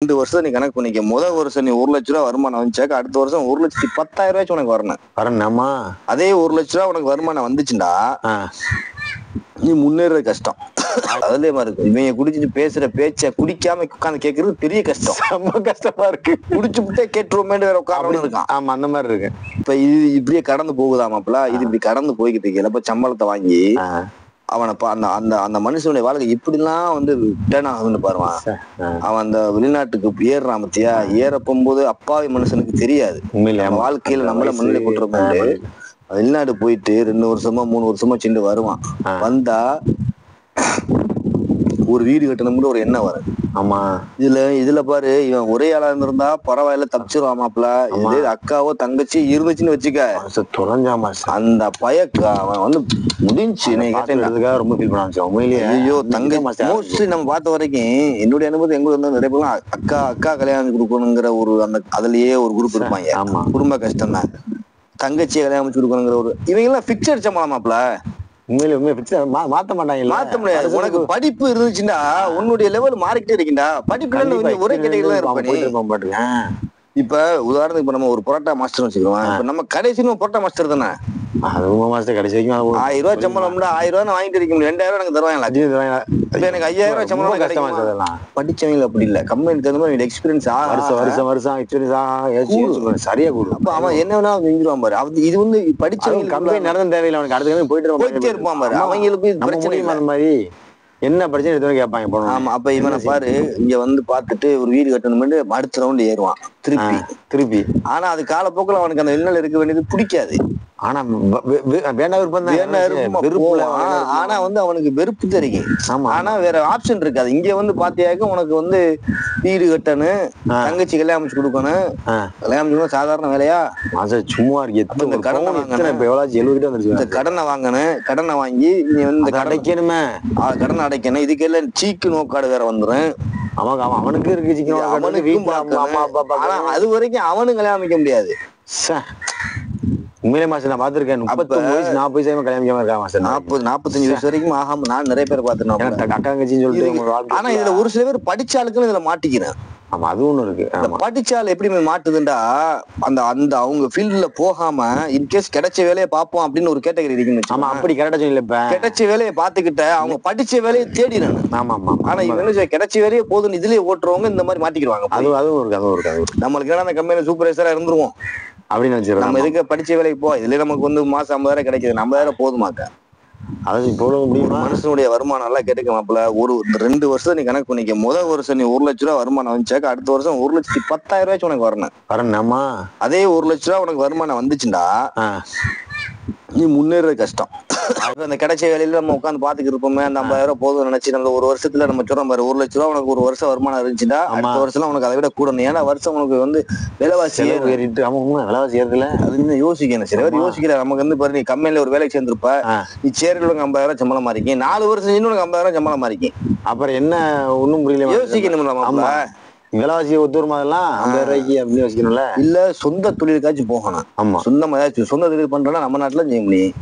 2 வருஷம் நீ கணக்கு பண்ணிக்க. முதல் வருஷம் நீ 1,00,000 ரூபா வருமானம் வந்துச்சாக்க அடுத்த வருஷம் 1,10,000 உனக்கு வரணும். அதே 1,00,000 ரூபா உனக்கு வருமானம் வந்துச்சுண்டா நீ முன்னேறது கஷ்டம். அதுலயே மாதிரி இருக்கும். இவங்க குடிச்சிட்டு பேசுற பேச்ச குடிக்காம உட்காந்து கேட்கறது பெரிய கஷ்டம். ரொம்ப கஷ்டமா இருக்கு. குடிச்சு விட்டே கேட்டுருவோமேன்னு வேற உட்காரணும் இருக்கான். ஆமா, அந்த மாதிரி இருக்கு. இப்ப இது இப்படியே கடந்து போகுதாமாப்ல. இது இப்படி கடந்து போய்கிட்டு இருக்கல. இப்ப சம்பளத்தை வாங்கி அவனை அந்த அந்த அந்த மனுஷனுடைய வாழ்க்கை எப்படிலாம் வந்து டேர்ன் ஆகுதுன்னு பாருவான். அவன் அந்த வெளிநாட்டுக்கு ஏறுறான் பத்தியா. ஏற போகும்போது அப்பாவி மனுஷனுக்கு தெரியாது வாழ்க்கையில நம்மள முன்னிலை கொண்டு வெளிநாடு போயிட்டு 2 வருஷமா 3 வருஷமா சென்று வருவான். வந்தா ஒரு வீடு கட்டணும் கூட ஒரு எண்ணம் வரும். ஆமா, இதுல பாரு, இவன் ஒரே ஆளா இருந்திருந்தா பரவாயில்ல, தப்பிச்சிருவாமாப்ல. இதே அக்காவோ தங்கச்சி இருந்துச்சுன்னு வச்சுக்க, அந்த பயக்க அவன் வந்து முடிஞ்சு. ரொம்ப ஃபீல் பண்ண. ஐயோ தங்கச்சி மோஸ்ட்லி நம்ம பார்த்த வரைக்கும் என்னுடைய அனுபவம் எங்களுக்கு வந்து நிறைய பேர் அக்கா கல்யாணம் கொடுக்கணுங்கிற ஒரு அந்த அதுலயே ஒரு குரூப் இருப்பாங்க. குடும்ப கஷ்டம் தான். தங்கச்சியை கல்யாணம் முடிச்சு கொடுக்கணுங்கிற ஒரு இவங்க எல்லாம் பிக்சர் சம்பளமாப்ல. மாத்த முடியாது. உனக்கு படிப்பு இருந்துச்சுன்னா உன்னுடைய லெவல் மாறிக்கிட்டே இருக்கீண்டா. படிப்புல ஒரே கேட்டகரியில இருப்ப. இப்ப உதாரணத்துக்கு இப்ப நம்ம ஒரு பரோட்டா மாஸ்டர் வச்சுக்கிறோம். இப்ப நம்ம கடைசி பரோட்டா மாஸ்டர் தானே. கடைசி வரைக்கும் 1000 ரூபாய் சம்பளம்ல 1000 ரூபாய் வாங்கிட்டு இருக்க 2000 எனக்கு தருவாங்களா? எனக்கு 5000 ரூபாய் சம்பளம் கஷ்டமா. படிச்சவங்க அப்படி இல்ல. கம்பெனி தகுந்த மாதிரி எக்ஸ்பீரியன்ஸ் வருஷம் எக்ஸ்பீரியன்ஸ் சரியா கூடும். அப்ப அவன் என்ன வேணா செஞ்சிருவான் பாரு. இது வந்து படிச்சவங்க கம்பெனி நடந்த தேவையில்லை. அவனுக்கு அடுத்த போயிட்டே இருப்பான் பாரு. அவங்களுக்கு பிரச்சனை அந்த மாதிரி என்ன பிரச்சனை எடுத்து கேட்பாங்க. ஆமா, அப்ப இவனை பாரு இங்க வந்து பாத்துட்டு ஒரு வீடு கட்டணும் அடுத்த ரவுண்ட் ஏறுவான் திருப்பி. ஆனா அது காலப்போக்கில் அவனுக்கு அந்த வெளிநாள் இருக்க வேண்டியது பிடிக்காது. ஆனா ஆனா வந்து அவனுக்கு வெறுப்பு தெரியும். ஆனா வேற ஆப்ஷன் இருக்காது. இங்க வந்து பாத்தியாக்க உனக்கு வந்து வீடு கட்டணும், தங்கச்சி கல்யாணம் முடிச்சு கொடுக்கணும். கல்யாணம் சாதாரண வேலையா? சும்மா இருக்கு. கடனை வாங்கணும். கடனை வாங்கி நீ வந்து அடைக்கணுமே. கடனை அடைக்கணும். இதுக்கெல்லாம் சீக்கு நோக்காடு வேற வந்துடும். அவனுக்கு இருக்கு. ஆனா அது வரைக்கும் அவனும் கல்யாணம் வைக்க முடியாது. உண்மையிலே மாஸ்டர் நான் பாத்திருக்கேன். 39 வயசு 40 வயசு கல்யாணம் இருக்கா மாஸ்டர். 40-45 வயசு வரைக்கும் ஆகாம நான் நிறைய பேர் பாத்துருக்கேன். அக்காங்கச்சின்னு சொல்லிட்டு. ஆனா இதுல ஒரு சில பேர் படிச்சாளுக்குன்னு இதுல மாட்டிக்கிறேன். ஆமா, அது ஒண்ணு இருக்கு. படிச்சால் எப்படி மாட்டுதுண்டா அந்த அந்த அவங்க ஃபீல்ட்ல போகாம இன்கேஸ் கிடைச்ச வேலையை பார்ப்போம் அப்படின்னு ஒரு கேட்டகரி இருக்குன்னு. ஆமா, அப்படி கரெக்டா இல்ல. இப்ப கிடைச்ச வேலையை பாத்துக்கிட்ட அவங்க படிச்ச வேலையை தேடினாங்க. ஆமா, ஆனா இவங்க கிடைச்ச வேலையை போதுன்னு இதுலயே ஓட்டுறவங்க இந்த மாதிரி மாட்டிக்கிறாங்க. அதுவும் இருக்கு. நம்மளுக்கு ஏன்னா அந்த கம்பெனில சூப்பர்வைசரா இருந்துருவோம் அப்படின்னு வச்சிருக்கோம். நம்ம இதுக்கு படிச்ச வேலைக்கு போ, இதுல நமக்கு வந்து மாசம் 50,000 கிடைக்குது. 50,000 போதுமாக்க. அதாவது இப்போ மனுஷனுடைய வருமானம் எல்லாம் கேட்டுக்க மாப்பிள்ள. ஒரு 2 வருஷம் நீ கணக்கு பண்ணிக்க. முதல் வருஷம் நீ 1,00,000 ரூபா வருமானம் வந்துச்சாக்க அடுத்த வருஷம் 1,10,000 உனக்கு வரணும். அதே 1,00,000 ரூபா உனக்கு வருமானம் வந்துச்சுண்டா நீ முன்னேறது கஷ்டம். அந்த கிடைச்ச வேலையில நம்ம உட்காந்து பாத்துக்கிட்டு இருப்போமே. அந்த 50,000 போதும் நினைச்சு நம்ம ஒரு வருஷத்துல நம்ம சொல்றோம் பாரு, 1,00,000 ரூபா உனக்கு ஒரு வருஷம் வருமானம் இருந்துச்சுன்னா அடுத்த வருஷம் உனக்கு அதை விட கூடணும். ஏன்னா வருஷம் உனக்கு வந்து விலைவாசி ஏறிட்டு. விலைவாசி ஏறுதுல அது இன்னும் யோசிக்கணும். சில பேர் யோசிக்கல. நமக்கு வந்து பாரு, நீ கம்பெனில ஒரு வேலைக்கு சேர்ந்திருப்ப. நீ சேரில் உனக்கு 50,000 சம்பளமா இருக்கீங்க. 4 வருஷம் உனக்கு 50,000 சம்பளமா இருக்கீங்க. அப்புறம் என்ன ஒண்ணும் புரியல. யோசிக்கணும். விலைவாசி ஒத்துருமாதெல்லாம் 50,000 ரூபாய்க்கு அப்படின்னு யோசிக்கணும்ல. இல்ல சொந்த தொழிலுக்காச்சும் போகணும். ஆமா, சொந்தமா ஏதாச்சும் சொந்த தொழில் பண்றோம்னா நம்ம நாட்டுல செய்ய முடியும்.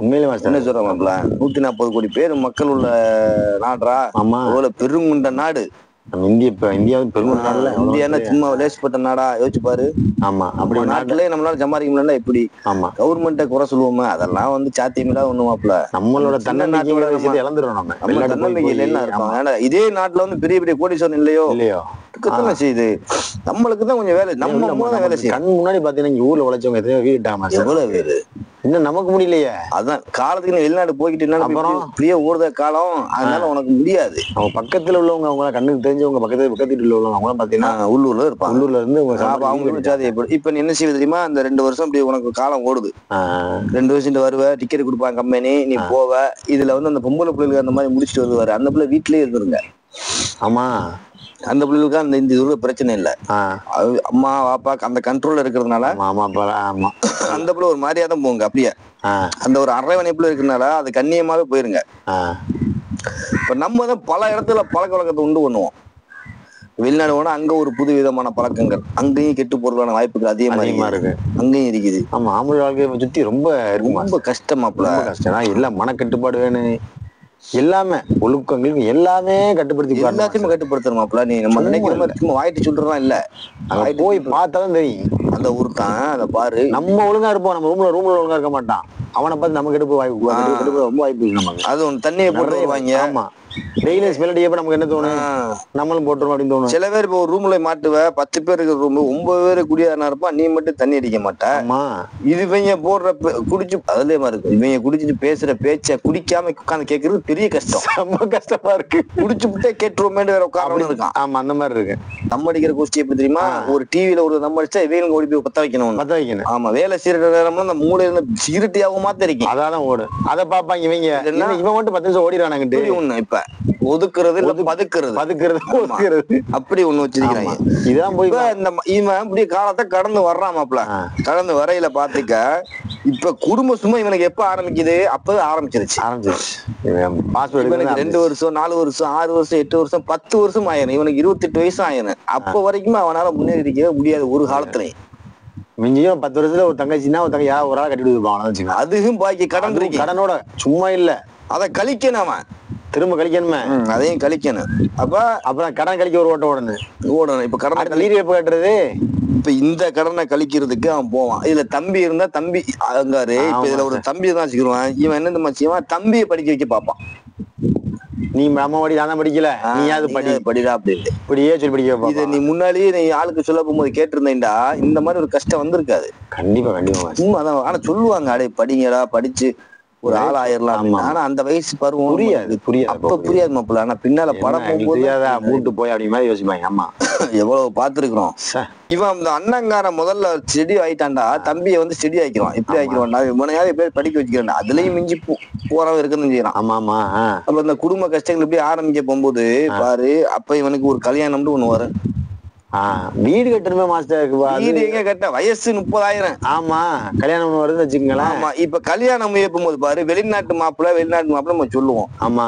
உண்மையிலே என்ன சொல்றாங்கல்ல, 140 கோடி பேர் மக்கள் உள்ள நாடுறா. ஆமா, அவ்வளவு பெருங்குண்ட நாடு இந்தியா. பெருங்குண்ட நாடுல இந்தியா சும்மா லேசப்பட்ட நாடா? யோசிச்சு பாரு. ஆமா, அப்படி நாட்டுல நம்மளால சம்பாதிக்க முடியல. எப்படி? ஆமா, கவர்மெண்ட்டை குறை சொல்லுவோமே, அதெல்லாம் வந்து சாத்தியமில்லா ஒண்ணுமாப்ல. நம்மளோட தன்னம்பிக்கையோட விஷயத்தை இழந்துடும். நம்ம தன்னம்பிக்கையில என்ன இருக்கும்? இதே நாட்டுல வந்து பெரிய பெரிய கோடீஸ்வரன் இல்லையோ செய்யுது. நம்மளுக்கு தான் கொஞ்சம் வேலை. நம்ம மூலம் வேலை செய்யும். கண் முன்னாடி பாத்தீங்கன்னா ஊர்ல உழைச்சவங்க எத்தனையோ வீட்டாங்க. எவ்வளவு பேரு இன்னும் நமக்கு முடியலையே. அதான் காலத்துக்கு நீ வெளிநாடு போய்கிட்டு அப்புறம் இப்படியே ஓடுத காலம். அதனால உனக்கு முடியாது. அவங்க பக்கத்துல உள்ளவங்க, அவங்க கண்ணுக்கு தெரிஞ்சவங்க பக்கத்துல உள்ளவங்க அவங்களாம் பாத்தீங்கன்னா உள்ளூர்ல இருப்பாங்க. உள்ளூர்ல இருந்து அவங்க ஜாதி. இப்ப நீ என்ன செய்வது தெரியுமா? அந்த 2 வருஷம் இப்படி உனக்கு காலம் ஓடுது. 2 வருஷம் வருவ, டிக்கெட் கொடுப்பாங்க கம்பெனி, நீ போவ. இதுல வந்து அந்த பொம்பளை பிள்ளைகளுக்கு அந்த மாதிரி முடிச்சுட்டு வருவாரு. அந்த பிள்ளை வீட்லயே இருந்துருங்க. ஆமா, அந்த பிள்ளைகளுக்கு அந்த இந்த இதுல பிரச்சனை இல்ல. அம்மா அப்பா அந்த கண்ட்ரோல்ல இருக்கிறதுனால அந்த பிள்ளை ஒரு மாதிரியா தான் போங்க. அப்படியே அந்த ஒரு அரவணைப்புல இருக்கிறதுனால அது கண்ணியமாவே போயிருங்க. இப்ப நம்ம தான் பல இடத்துல பழக்க வழக்கத்தை உண்டு பண்ணுவோம். வெளிநாடு போனா அங்க ஒரு புது விதமான பழக்கங்கள், அங்கேயும் கெட்டு போறதுக்கான வாய்ப்புகள் அதிகமா இருக்கு. அங்கேயும் இருக்குது. ஆமா, ஆம்பளை வாழ்க்கையை சுத்தி ரொம்ப கஷ்டமாப்ல. கஷ்டம் இல்ல, மன கட்டுப்பாடு வேணும். எல்லாமே ஒழுக்கங்களுக்கு எல்லாமே கட்டுப்படுத்தி எல்லாத்தையுமே கட்டுப்படுத்தணுமாப்ல. நீ நம்ம நினைக்கிற மாதிரி சும்மா வாயிட்டு சொல்றதா இல்ல, போய் பார்த்தாலும் தெரியும். அந்த ஒருத்தன் அதை பாரு, நம்ம ஒழுங்கா இருப்போம், நம்ம ரூம்ல ஒழுங்கா இருக்க மாட்டான், அவனை பார்த்து நமக்கு எடுப்பு வாய்ப்பு ரொம்ப வாய்ப்பு நமக்கு. அது ஒன்று தண்ணியை போட்டு வருவாங்க. ஆமா, டெய்லி ஸ்மெல் அடிக்கப்ப நமக்கு என்ன தோணும், நம்மளும் போட்டுருவோம் அப்படின்னு தோணும். சில பேர் இப்போ ஒரு ரூம்ல மாட்டுவ, 10 பேர் இருக்கிற ரூம் 9 பேர் குடியாரனா இருப்பா, நீ மட்டும் தண்ணி அடிக்க மாட்டா. இது இவங்க போடுற குடிச்சு அதுலயே இருக்கு. இவங்க குடிச்சிட்டு பேசுற பேச்ச குடிக்காம உட்காந்து கேட்கறது பெரிய கஷ்டம், ரொம்ப கஷ்டமா இருக்கு. குடிச்சு விட்டே கேட்டுருவோமேன்னு வேற உட்கார இருக்கான். ஆமா, அந்த மாதிரி இருக்கு. தம் அடிக்கிற கோஷ்டி எப்படி தெரியுமா, ஒரு டிவில ஒரு தம் அடிச்சா இவங்களுக்கு ஓடி போய் பத்த வைக்கணும். ஆமா, வேலை செய்யற நேரம்ல அந்த மூலையில சிகரெட்டியாகவும் மாத்த இருக்கேன், அதான் ஓடும். அதை பாப்பாங்க இவங்க, இவன் மட்டும் 10 நிமிஷம் ஓடிறானுங்கிட்டு ஒண்ணு. இப்ப ஒதுக்குறது இல்ல பதுக்குறது அப்படி ஒண்ணு வச்சிருக்கிறாங்க. இதான் போய் இவன் இப்படி காலத்தை கடந்து வர்றான் மாப்ள. கடந்து வரையில பாத்துக்க, இப்ப குடும்ப சும்மா இவனுக்கு எப்ப ஆரம்பிக்குது, அப்பவே ஆரம்பிச்சிருச்சு. 2 வருஷம் 4 வருஷம் 6 வருஷம் 8 வருஷம் 10 வருஷம் ஆயிரும். இவனுக்கு 28 வயசு ஆயிரும். அப்ப வரைக்கும் அவனால முன்னேறி இருக்கவே முடியாது ஒரு காலத்துலயும். மிஞ்சியும் 10 வருஷத்துல ஒரு தங்கச்சின்னா ஒரு தங்கை ஒரு ஆள் கட்டிட்டு இருப்பான். அதுவும் பாக்கி கடன் இருக்கு, கடனோட சும்மா இல்ல, அதை கழிக்கணும் அவன், திரும்ப கழிக்கணுமே, அதையும் கழிக்கணும். அப்புறம் கடன் கழிக்க ஒரு ஓடணும். இப்ப கடன் நீர் எப்ப கட்டுறது, இப்ப இந்த கடனை கழிக்கிறதுக்கு அவன் போவான். இதுல தம்பி இருந்தா தம்பி அங்காரு, இப்ப இதுல ஒரு தம்பி தான் வச்சுக்கிடுவான். இவன் என்ன செய்வான், தம்பியை படிக்க வைக்க பாப்பான். நீ அம்மா படி, நான் படிக்கல, நீயாவது படிடா அப்படின்னு இப்படியே சொல்லி படிக்க வைப்பான். இதை நீ முன்னாலேயே நீ ஆளுக்கு சொல்ல போகும்போது கேட்டிருந்தேன்டா, இந்த மாதிரி ஒரு கஷ்டம் வந்திருக்காது. கண்டிப்பா சும்மா அதான். ஆனா சொல்லுவாங்க, அடே படிங்கடா, படிச்சு ஒரு ஆள் ஆயிரலாம். ஆனா அந்த வயசு பருவம் புரியாது, அப்ப புரியாது மாப்பிள்ள. ஆனா பின்னால படம் போகும்போது மூட்டு போய் அப்படி மாதிரி யோசிப்பாங்க. ஆமா, எவ்வளவு பாத்துருக்கிறோம். இவன் அந்த அண்ணங்கார முதல்ல செடி ஆயிட்டான்டா, தம்பியை வந்து செடி ஆக்கிடுவான். எப்படி ஆக்கிடுவான்டா, இவனையாவது பேர் படிக்க வச்சுக்கிறேன், அதுலயும் மிஞ்சி போறவன் இருக்குன்னு செய்யறான். ஆமா ஆமா. அப்ப அந்த குடும்ப கஷ்டங்கள் எப்படி ஆரம்பிக்க போகும்போது பாரு, அப்ப இவனுக்கு ஒரு கல்யாணம்னு ஒண்ணு வரும். வீடு கட்டணுமே மாஸ்டர், வீடு எங்க கட்ட, வயசு 30,000. ஆமா, கல்யாணம் வருதுன்னு வச்சுக்கோங்களேன். ஆமா, இப்ப கல்யாணம் ஏற்பும் போது பாரு, வெளிநாட்டு மாப்பிள்ள நம்ம சொல்லுவோம். ஆமா,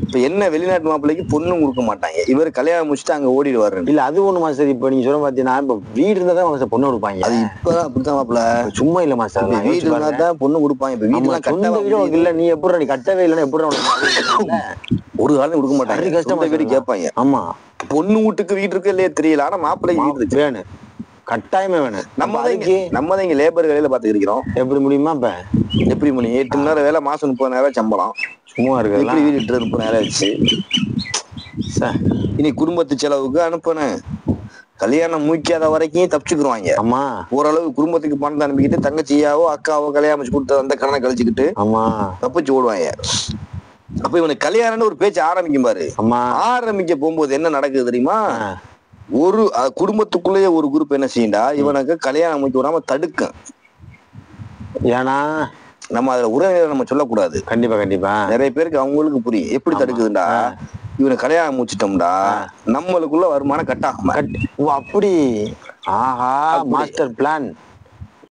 இப்ப என்ன வெளிநாட்டு மாப்பிள்ளைக்கு பொண்ணும் கொடுக்க மாட்டாங்க. இவர் கல்யாணம் முடிச்சுட்டு அங்க ஓடிடுவாரு. இல்ல அது ஒண்ணு மாஸ்டர், இப்ப நீங்க சொல்ல பாத்தீங்கன்னா இப்ப வீடு இருந்தாதான் பொண்ணு கொடுப்பாங்க. அது இப்பதான் அப்படித்தான் மாப்பிள்ள, சும்மா இல்ல மாஸ்டர், வீடு இருந்தாதான் பொண்ணு கொடுப்பாங்க. இப்ப வீடு கட்ட இல்ல, நீ எப்படி நீ கட்டவே இல்லைன்னா எப்படி ஒரு காலம் கொடுக்க மாட்டாங்க, கஷ்டமா வீடு கேட்பாங்க. ஆமா, பொண்ணு வீட்டுக்கு வீடு இருக்கு இல்லையே தெரியல, ஆனா மாப்பிள்ளைக்கு வீடு இருக்கு, வேணும், கட்டாயமே வேணும். நம்ம இங்க லேபர் வேலையில பாத்துக்கிறோம். எப்படி முடியுமா, இப்ப எப்படி முடியும், 8 மணி நேரம் வேலை, மாசம் 30,000 சம்பளம், சும்மா இருக்கு. வீடு 30,000 ஆச்சு. இனி குடும்பத்து செலவுக்கு அனுப்பணும், கல்யாணம் முடிக்காத வரைக்கும் தப்பிச்சுக்குருவாங்க. ஆமா, ஓரளவு குடும்பத்துக்கு பணத்தை அனுப்பிக்கிட்டு தங்கச்சியாவோ அக்காவோ கல்யாணம் முடிச்சு கொடுத்த அந்த கடனை கழிச்சுக்கிட்டு ஆமா தப்பிச்சு ஓடுவாங்க. அப்ப இவனுக்கு கல்யாணம்னு ஒரு பேச்சு ஆரம்பிக்கும் பாரு. ஆரம்பிக்க போகும்போது என்ன நடக்குது தெரியுமா, ஒரு குடும்பத்துக்குள்ளேயே ஒரு குரூப் என்ன செய்யண்டா, இவனுக்கு கல்யாணம் முடிக்க விடாம தடுக்கும். ஏன்னா நம்ம அதுல உறவினரை நம்ம சொல்லக்கூடாது. கண்டிப்பா கண்டிப்பா, நிறைய பேருக்கு அவங்களுக்கு புரியும் எப்படி தடுக்குதுண்டா. இவனை கல்யாணம் முடிச்சிட்டோம்டா, நம்மளுக்குள்ள வருமானம் கட்டாகும். அப்படி ஆஹா, மாஸ்டர் பிளான்.